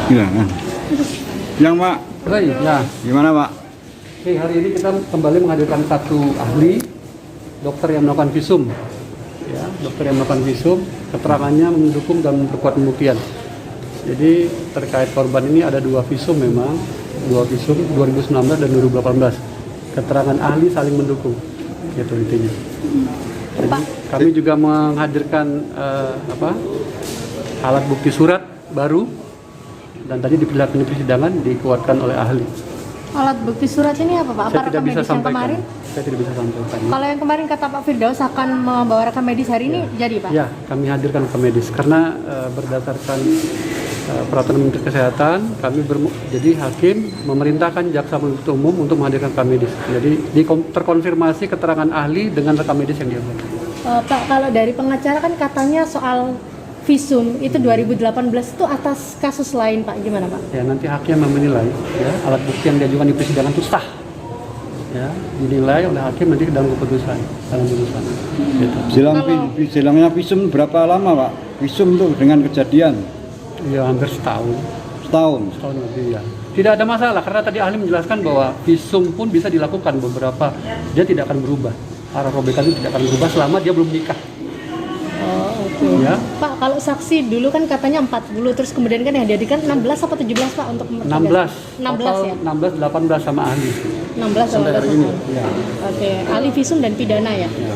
Gila kan? Yang Pak, Ya. gimana Pak? Oke, hari ini kita kembali menghadirkan satu ahli, dokter yang melakukan visum. Ya, dokter yang melakukan visum, keterangannya mendukung dan memperkuat pembuktian. Jadi terkait korban ini ada dua visum memang, dua visum 2019 dan 2018. Keterangan ahli saling mendukung, gitu intinya. Jadi, kami juga menghadirkan alat bukti surat baru dan tadi diperlihatkan di persidangan dikuatkan oleh ahli. Alat bukti surat ini apa Pak? Saya Apa tidak rekam bisa medis yang sampaikan. kemarin? Saya tidak bisa sampaikan. Kalau yang kemarin kata Pak Firdaus akan membawa rekam medis hari ini jadi Pak? Ya, kami hadirkan rekam medis karena berdasarkan peraturan Menteri Kesehatan, jadi hakim memerintahkan jaksa penuntut umum untuk menghadirkan rekam medis. Jadi terkonfirmasi keterangan ahli dengan rekam medis yang dia buat. Pak, kalau dari pengacara kan katanya soal visum itu 2018 itu atas kasus lain Pak, gimana Pak? Ya, nanti hakim yang menilai ya, alat bukti yang diajukan di persidangan itu sah. Ya, dinilai oleh hakim nanti dalam keputusan. Gitu. Silangnya visum berapa lama Pak? Visum tuh dengan kejadian? Ya, hampir setahun. Setahun Lebih ya. Tidak ada masalah karena tadi ahli menjelaskan bahwa visum pun bisa dilakukan beberapa, dia tidak akan berubah. Arah robekan itu tidak akan berubah selama dia belum nikah. Oh, oke. Ya. Pak, kalau saksi dulu kan katanya 40, terus kemudian kan yang dihadirkan 16 atau 17 Pak untuk 16. 16 ya? 16, 18 sama ahli. 16 Sampai hari ini. Ya. Oke, ahli visum dan pidana ya? Ya.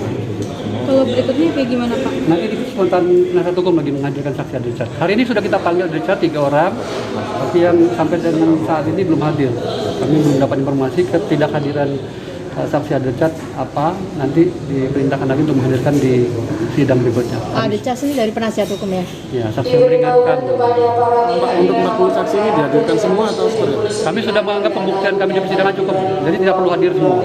Kalau berikutnya kayak gimana Pak? Nanti di spontan penasihat hukum lagi menghadirkan saksi Richard. Hari ini sudah kita panggil Richard 3 orang, tapi yang sampai dengan saat ini belum hadir. Kami belum dapat informasi ketidakhadiran saksi Richard apa, nanti diperintahkan lagi untuk menghadirkan di sidang berikutnya. Richard ini dari penasihat hukum ya? Ya, saksi yang meringankan. Pak, untuk 40 saksi ini dihadirkan semua atau seperti apa? Kami sudah menganggap pembuktian kami di persidangan cukup, jadi tidak perlu hadir semua.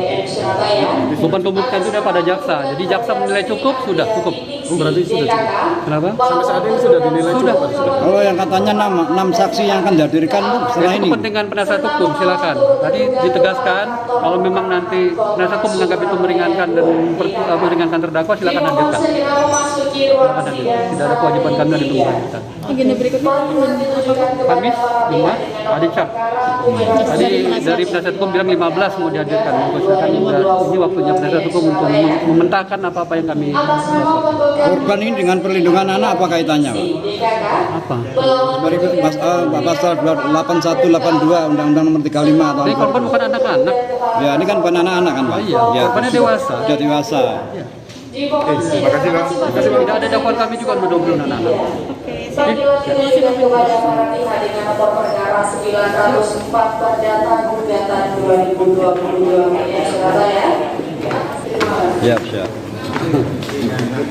Beban pembuktian sudah pada jaksa, jadi jaksa menilai cukup, sudah cukup. Berarti sudah cukup. Kenapa? Sampai saat ini sudah dinilai Sudah. cukup. Sudah. Kalau yang katanya 6 saksi yang akan dihadirkan tuh setelah Itu ini? kepentingan penasihat hukum, silakan. Tadi ditegaskan, kalau memang nanti penasihat hukum menganggap itu meringankan dan meringankan terdakwa, silakan hadirkan. Silakan hadirkan. Tidak ada kewajiban kami dari pemerintahan. Agenda berikutnya Kamis, Jumat, hari Cap. Tadi dari penasihat hukum bilang 15 mau dihadirkan. Maka silakan ini waktunya penasihat hukum untuk mementahkan apa-apa yang kami lakukan. Korban ini dengan perlindungan anak apa kaitannya Pak? Apa? Seperti pasal 8182 Undang-Undang Nomor 35 tahun. Ini korban bukan anak-anak. Ya, ini kan bukan anak-anak kan Pak? Iya, Ya, korbannya dewasa. Sudah dewasa. Terima kasih Pak. Tidak ada dakwaan kami juga mendobrak anak-anak. Menyoroti hadirnya nomor perkara 904 perdata gugatan 2022 Surabaya. Siap.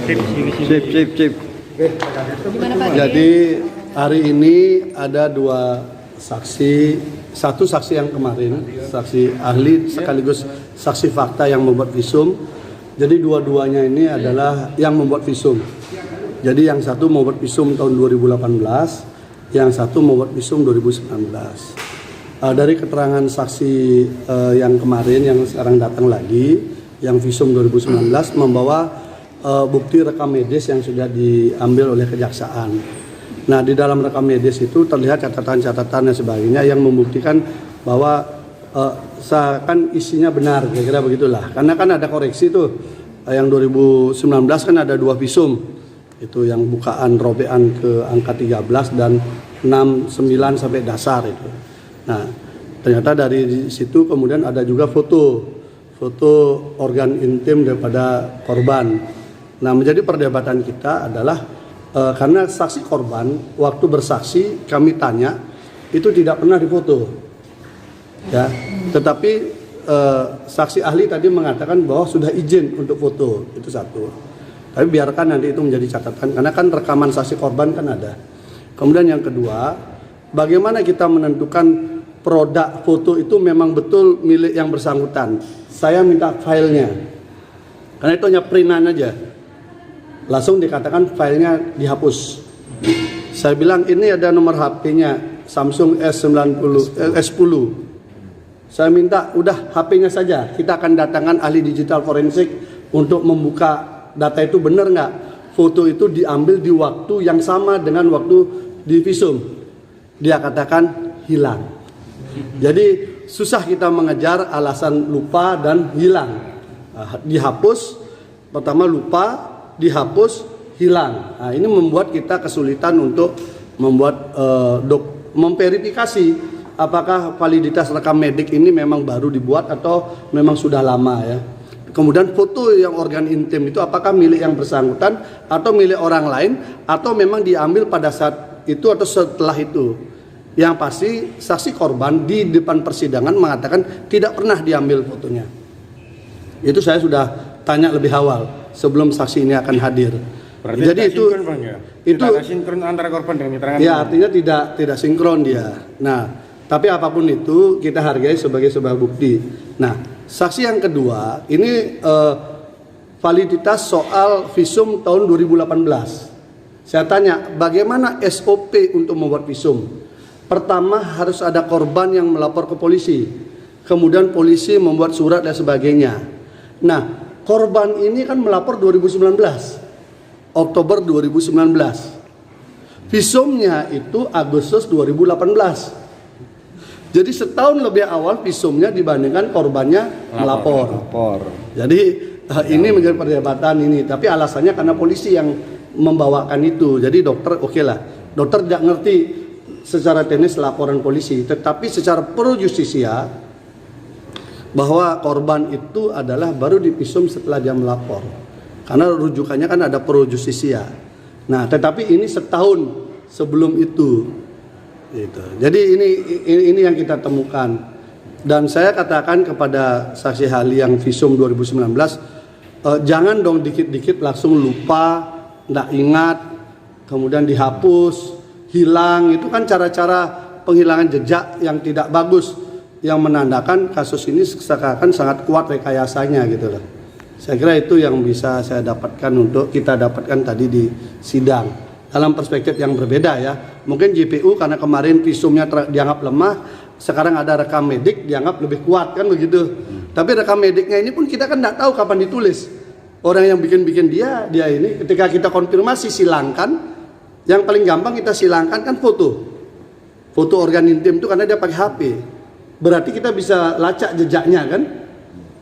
Sip. gimana Pak? Jadi hari ini ada dua saksi, satu saksi yang kemarin, saksi ahli sekaligus saksi fakta yang membuat visum. Jadi dua-duanya ini adalah yang membuat visum. Jadi yang satu membuat visum tahun 2018, yang satu membuat visum 2019. Dari keterangan saksi yang kemarin yang sekarang datang lagi, yang visum 2019 membawa bukti rekam medis yang sudah diambil oleh kejaksaan. Nah, di dalam rekam medis itu terlihat catatan-catatan dan sebagainya yang membuktikan bahwa seakan isinya benar, kira-kira begitulah. Karena kan ada koreksi tuh, yang 2019 kan ada dua visum, itu yang bukaan robekan ke angka 13 dan 69 sampai dasar itu. Nah, ternyata dari situ kemudian ada juga foto organ intim daripada korban. Nah, menjadi perdebatan kita adalah karena saksi korban waktu bersaksi kami tanya itu tidak pernah difoto, ya. Tetapi saksi ahli tadi mengatakan bahwa sudah izin untuk foto, itu satu. Tapi biarkan nanti itu menjadi catatan karena kan rekaman saksi korban kan ada. Kemudian yang kedua, bagaimana kita menentukan produk foto itu memang betul milik yang bersangkutan. Saya minta filenya, karena itu hanya printan aja. Langsung dikatakan filenya dihapus. Saya bilang ini ada nomor HP-nya Samsung S10. Saya minta udah HP-nya saja. Kita akan datangkan ahli digital forensik untuk membuka data itu benar nggak. Foto itu diambil di waktu yang sama dengan waktu di visum. dia katakan hilang. Jadi susah kita mengejar alasan lupa dan hilang. Dihapus, pertama lupa, dihapus, hilang. Nah, ini membuat kita kesulitan untuk membuat memverifikasi apakah validitas rekam medik ini memang baru dibuat atau memang sudah lama ya. Kemudian foto yang organ intim itu apakah milik yang bersangkutan atau milik orang lain atau memang diambil pada saat itu atau setelah itu. Yang pasti saksi korban di depan persidangan mengatakan tidak pernah diambil fotonya. Itu saya sudah tanya lebih awal sebelum saksi ini akan hadir. Berarti jadi itu sinkron, Bang, ya? Itu tidak ada sinkron antara korban dengan keterangan. Ya, artinya tidak sinkron dia. Nah, tapi apapun itu kita hargai sebagai sebuah bukti. Nah, saksi yang kedua ini validitas soal visum tahun 2018. Saya tanya, bagaimana SOP untuk membuat visum? Pertama harus ada korban yang melapor ke polisi. Kemudian polisi membuat surat dan sebagainya. Nah, korban ini kan melapor 2019. Oktober 2019. Visumnya itu Agustus 2018. Jadi setahun lebih awal visumnya dibandingkan korbannya melapor. Jadi ini menjadi perdebatan ini. Tapi alasannya karena polisi yang membawakan itu. Jadi dokter oke lah. Dokter tidak ngerti secara teknis laporan polisi. Tetapi secara pro justisia bahwa korban itu adalah baru divisum setelah dia melapor. Karena rujukannya kan ada pro justisia. Nah, tetapi ini setahun sebelum itu. Gitu. Jadi ini yang kita temukan. Dan saya katakan kepada saksi ahli yang visum 2019, jangan dong dikit-dikit langsung lupa, nggak ingat, kemudian dihapus, hilang. Itu kan cara-cara penghilangan jejak yang tidak bagus, yang menandakan kasus ini seakan sangat kuat rekayasanya gitu loh. Saya kira itu yang bisa saya dapatkan untuk kita dapatkan tadi di sidang. Dalam perspektif yang berbeda ya. Mungkin JPU karena kemarin visumnya dianggap lemah, sekarang ada rekam medik dianggap lebih kuat kan begitu. Tapi rekam mediknya ini pun kita kan tidak tahu kapan ditulis. Orang yang bikin dia ini ketika kita konfirmasi silangkan, yang paling gampang kita silangkan kan foto. Foto organ intim itu karena dia pakai HP. Berarti kita bisa lacak jejaknya kan.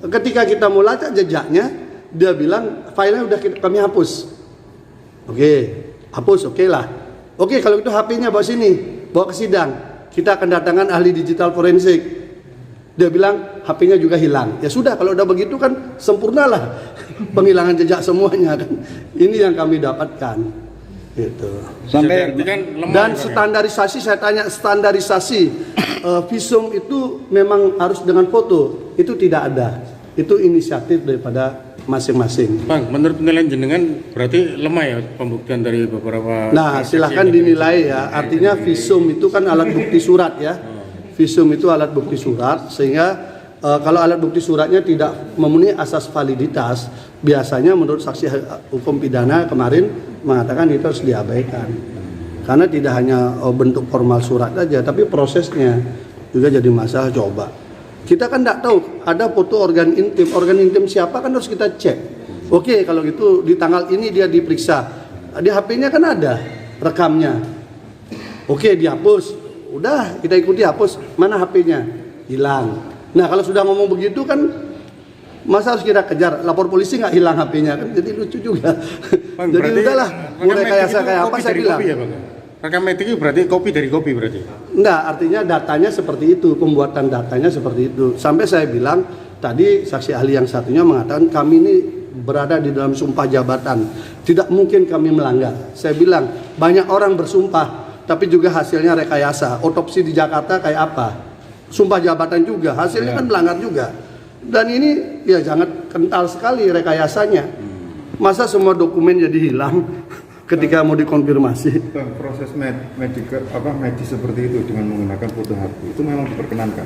Ketika kita mau lacak jejaknya, dia bilang filenya udah kami hapus. Oke, hapus oke lah. Oke, kalau itu HP-nya bawa sini, bawa ke sidang. Kita akan datangkan ahli digital forensik. Dia bilang HP-nya juga hilang. Ya sudah, kalau udah begitu kan sempurnalah penghilangan jejak semuanya kan. Ini yang kami dapatkan. Gitu. Sampai Dan standarisasi, saya tanya standarisasi visum itu memang harus dengan foto. Itu tidak ada. Itu inisiatif daripada masing-masing. Bang, menurut penilaian jenengan berarti lemah ya pembuktian dari beberapa. Nah, silahkan dinilai ya. Artinya visum itu kan alat bukti surat ya. Visum itu alat bukti surat, sehingga kalau alat bukti suratnya tidak memenuhi asas validitas, biasanya menurut saksi hukum pidana kemarin mengatakan itu harus diabaikan. Karena tidak hanya bentuk formal surat aja, tapi prosesnya juga jadi masalah. Coba kita kan tidak tahu ada foto organ intim siapa kan harus kita cek. Oke, kalau gitu di tanggal ini dia diperiksa, di HP-nya kan ada rekamnya. Oke, dihapus, udah kita ikuti hapus, mana HP-nya hilang. Nah kalau sudah ngomong begitu kan masa harus kita kejar, lapor polisi nggak hilang HP-nya kan, jadi lucu juga. Bang, jadi udahlah, mulai kayak apa saya bilang. Ya, Bang? Rekam medik itu berarti kopi dari kopi berarti? Enggak, artinya datanya seperti itu, pembuatan datanya seperti itu. Sampai saya bilang, tadi saksi ahli yang satunya mengatakan kami ini berada di dalam sumpah jabatan. Tidak mungkin kami melanggar. Saya bilang, banyak orang bersumpah, tapi juga hasilnya rekayasa. Otopsi di Jakarta kayak apa? Sumpah jabatan juga, hasilnya kan melanggar juga. Dan ini ya sangat kental sekali rekayasanya. Masa semua dokumen jadi hilang? Ketika mau dikonfirmasi. Proses medis seperti itu dengan menggunakan foto HP itu memang diperkenankan?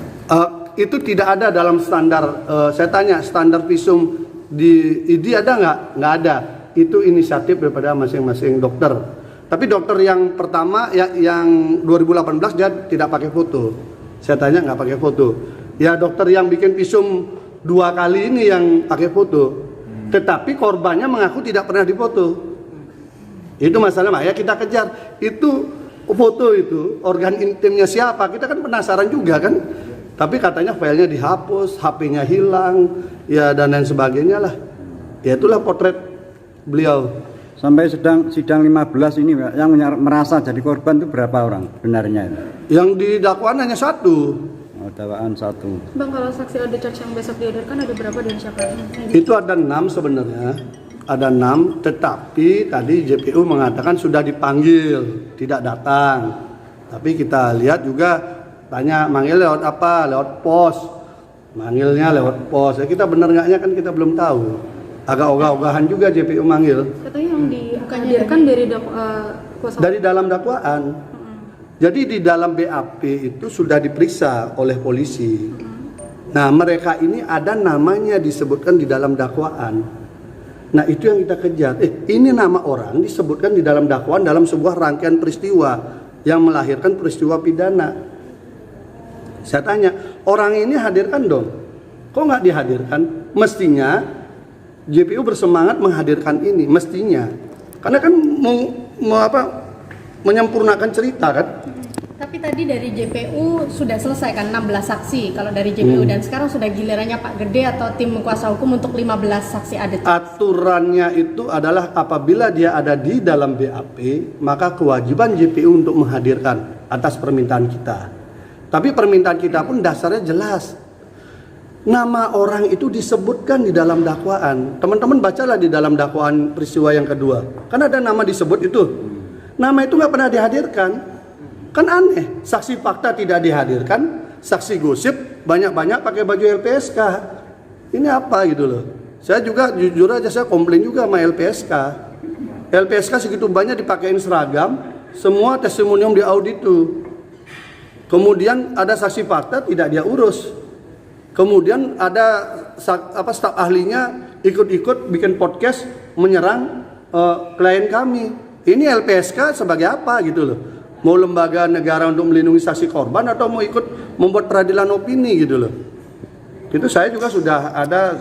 Itu tidak ada dalam standar. Saya tanya standar visum di ID ada nggak? Nggak ada. Itu inisiatif daripada masing-masing dokter. Tapi dokter yang pertama yang 2018 dia tidak pakai foto. Saya tanya nggak pakai foto. Ya dokter yang bikin visum 2 kali ini yang pakai foto. Tetapi korbannya mengaku tidak pernah difoto. Itu masalah, ya kita kejar. Itu foto itu, organ intimnya siapa, kita kan penasaran juga kan. Tapi katanya filenya dihapus, HP-nya hilang, ya dan lain sebagainya lah. Ya itulah potret beliau. Sampai sidang 15 ini Pak, yang merasa jadi korban itu berapa orang benarnya itu? Yang di dakwaan hanya 1. Oh, dakwaan 1. Bang, kalau saksi audit charge yang besok dihadirkan ada berapa dan siapa? Itu ada 6 sebenarnya. Ada 6, tetapi tadi JPU mengatakan sudah dipanggil, tidak datang. Tapi kita lihat juga, tanya manggil lewat apa? Lewat pos. Manggilnya lewat pos. Ya, kita benar enggaknya kan kita belum tahu. Agak ogah-ogahan juga JPU manggil. Katanya yang dihadirkan dari kuasa. Dari dalam dakwaan. Jadi di dalam BAP itu sudah diperiksa oleh polisi. Nah, mereka ini ada namanya disebutkan di dalam dakwaan. Nah, itu yang kita kejar. Ini nama orang disebutkan di dalam dakwaan dalam sebuah rangkaian peristiwa yang melahirkan peristiwa pidana. Saya tanya, orang ini hadirkan dong. Kok nggak dihadirkan? Mestinya JPU bersemangat menghadirkan ini, mestinya. Karena kan menyempurnakan cerita kan. Tapi tadi dari JPU sudah selesai kan 16 saksi kalau dari JPU dan sekarang sudah gilirannya Pak Gede atau tim kuasa hukum untuk 15 saksi adat. Aturannya itu adalah apabila dia ada di dalam BAP, maka kewajiban JPU untuk menghadirkan atas permintaan kita. Tapi permintaan kita pun dasarnya jelas. Nama orang itu disebutkan di dalam dakwaan. Teman-teman bacalah di dalam dakwaan peristiwa yang kedua. Kan ada nama disebut itu. Nama itu nggak pernah dihadirkan. Kan aneh. Saksi fakta tidak dihadirkan. Saksi gosip banyak-banyak pakai baju LPSK. Ini apa gitu loh. Saya juga jujur aja saya komplain juga sama LPSK. LPSK segitu banyak dipakein seragam. Semua testimonium di audit itu. Kemudian ada saksi fakta tidak dia urus. Kemudian ada staf ahlinya ikut-ikut bikin podcast menyerang klien kami. Ini LPSK sebagai apa gitu loh? Mau lembaga negara untuk melindungi saksi korban atau mau ikut membuat peradilan opini gitu loh? Itu saya juga sudah ada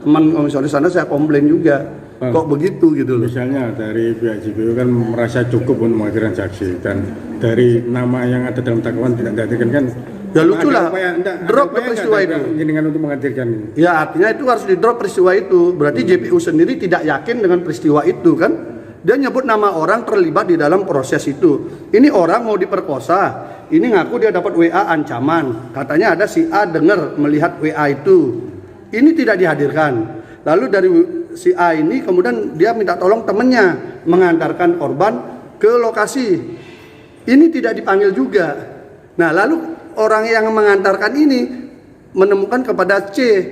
teman komisioner sana saya komplain juga. Bang, kok begitu gitu loh? Misalnya dari pihak JPU kan merasa cukup untuk menghadirkan saksi dan dari nama yang ada dalam dakwaan tidak dihadirkan kan? Ya lucu lah, drop peristiwa itu. Dengan untuk menghadirkan ini. Ya artinya itu harus di drop peristiwa itu. Berarti JPU sendiri tidak yakin dengan peristiwa itu kan? Dia nyebut nama orang terlibat di dalam proses itu. Ini orang mau diperkosa. Ini ngaku dia dapat WA ancaman. Katanya ada si A dengar melihat WA itu. Ini tidak dihadirkan. Lalu dari si A ini kemudian dia minta tolong temannya mengantarkan korban ke lokasi. Ini tidak dipanggil juga. Nah lalu orang yang mengantarkan ini menemukan kepada C.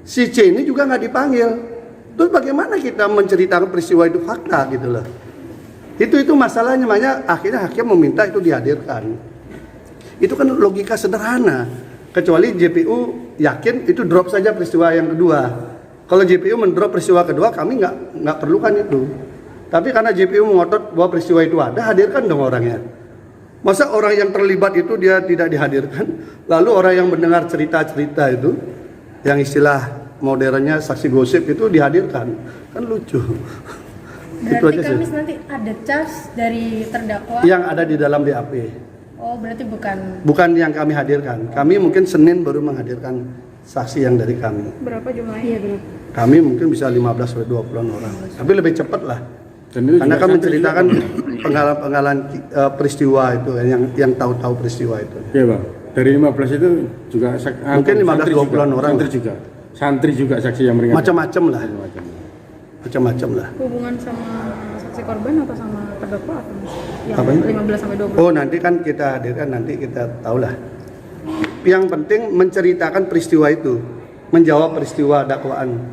Si C ini juga nggak dipanggil. Terus bagaimana kita menceritakan peristiwa itu fakta gitu loh. Itu masalahnya, makanya akhirnya hakim meminta itu dihadirkan. Itu kan logika sederhana. Kecuali JPU yakin itu drop saja peristiwa yang kedua. Kalau JPU mendrop peristiwa kedua kami nggak perlukan itu. Tapi karena JPU mengotot bahwa peristiwa itu ada, hadirkan dong orangnya. Masa orang yang terlibat itu dia tidak dihadirkan, lalu orang yang mendengar cerita-cerita itu, yang istilah modernnya saksi gosip itu dihadirkan, kan lucu. Berarti Itu aja sih. Kamis nanti ada charge dari terdakwa Yang ada di dalam BAP. Oh berarti Bukan yang kami hadirkan. Kami mungkin Senin baru menghadirkan saksi yang dari kami. Berapa jumlahnya? Iya, berapa? Kami mungkin bisa 15-20 orang. Tapi lebih cepat lah. Karena kan menceritakan pengalaman peristiwa itu yang tahu-tahu peristiwa itu. Iya Bang, dari 15 itu juga mungkin 15-20 orang. Santri juga saksi yang meringankan. Macam-macam lah. Hubungan sama saksi korban apa sama terdakwa atau yang Apa? 15 sampai 20? Oh nanti kan kita hadirkan, nanti kita tahulah. Yang penting menceritakan peristiwa itu, menjawab peristiwa dakwaan.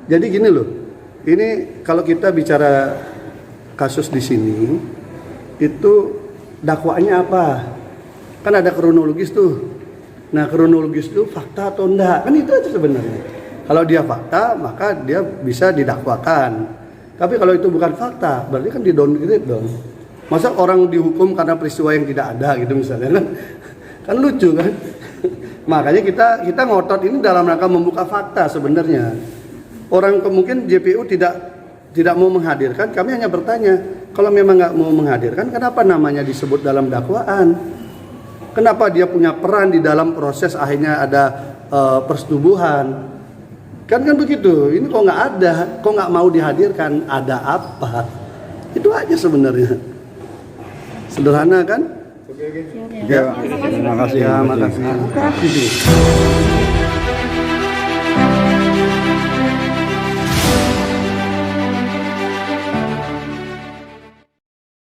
Jadi gini loh, ini kalau kita bicara kasus di sini itu dakwaannya apa? Kan ada kronologis tuh. Nah kronologis itu fakta atau enggak? Kan itu aja sebenarnya. Kalau dia fakta maka dia bisa didakwakan. Tapi kalau itu bukan fakta berarti kan di downgrade dong. Masa orang dihukum karena peristiwa yang tidak ada gitu misalnya kan? Kan lucu kan? Makanya kita ngotot ini dalam rangka membuka fakta sebenarnya. Orang mungkin JPU tidak mau menghadirkan, kami hanya bertanya, Kalau memang nggak mau menghadirkan, kenapa namanya disebut dalam dakwaan? Kenapa dia punya peran di dalam proses akhirnya ada persetubuhan? Kan begitu. Ini kok nggak ada, kok nggak mau dihadirkan? Ada apa? Itu aja sebenarnya. Sederhana kan? Ya, terima kasih. Ya, makasih.